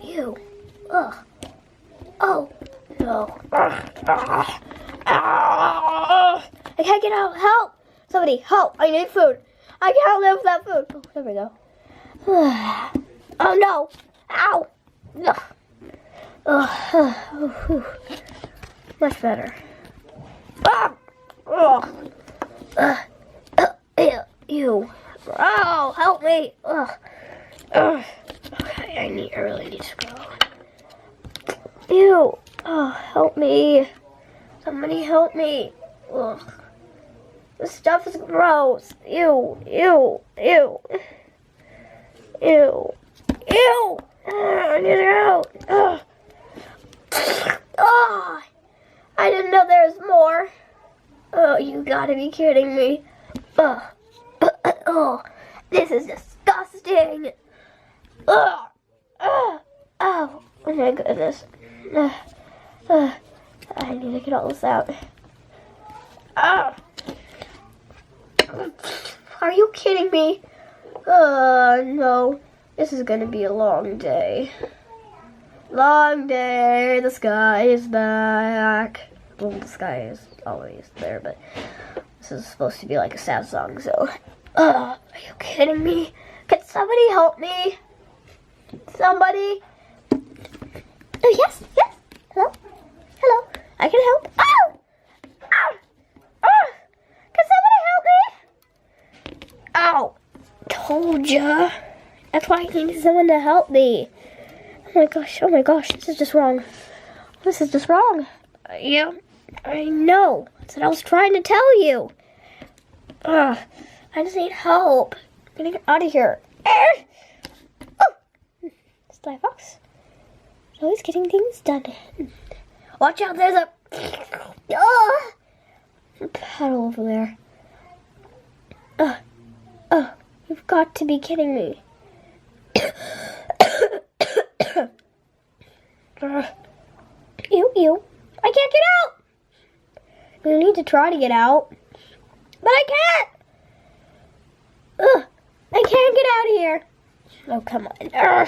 Ew. Ugh. Oh. No. I can't get out. Help! Somebody, help! I need food. I can't live without food. Oh, there we go. Oh no! Ow! Ugh. Much better. Ew. Oh, help me! Okay, I really need to go. Ew. Oh, help me. Somebody help me. Ugh. This stuff is gross. Ew. I need to go. Oh, I didn't know there was more. Oh, you gotta be kidding me. Oh, this is disgusting. Oh my goodness. I need to get all this out. Are you kidding me? No. This is gonna be a long day. Long day. The sky is back. Well, the sky is always there, but this is supposed to be like a sad song, so. Are you kidding me? Can somebody help me? Somebody? Oh, yes. Hello? I can help. Ow! Can somebody help me? Ow! Told ya. That's why I needed someone to help me. Oh my gosh, this is just wrong. Yeah, I know. That's what I was trying to tell you. I just need help. I'm gonna get out of here. Sly Fox. Always getting things done. Watch out, there's a puddle over there. You've got to be kidding me. Ew. I can't get out. I need to try to get out. But I can't. I can't get out of here. Oh, come on.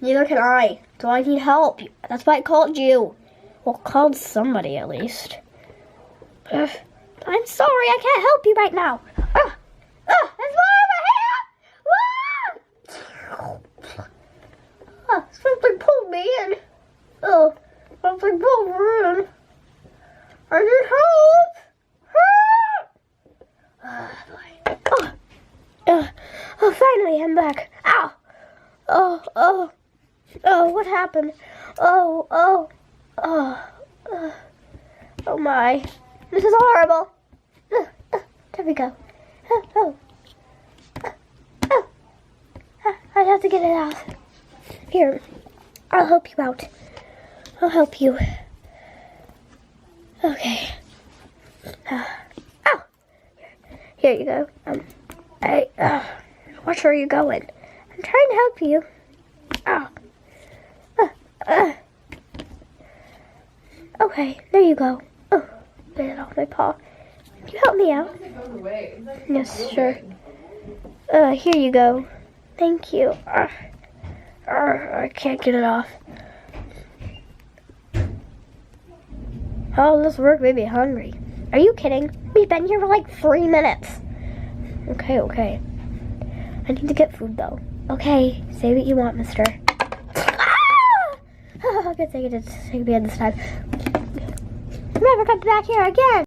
Neither can I. So I need help. That's why I called you. Well, called somebody at least. I'm sorry, I can't help you right now. There's more over here. Something pulled me in. Something pulled me in. I need help. Finally, I'm back. Ow. Oh, what happened? Oh my. This is horrible. There we go. I have to get it out. Here, I'll help you out. I'll help you. Okay. Here you go. Watch where you're going. I'm trying to help you. Okay, there you go. Get it off my paw. Can you help me out? Yes, sure. Here you go. Thank you. I can't get it off. Oh, this work made me hungry. Are you kidding? We've been here for like 3 minutes. Okay. I need to get food though. Okay, say what you want, mister. Good thing I didn't say it this time. I'm never coming back here again.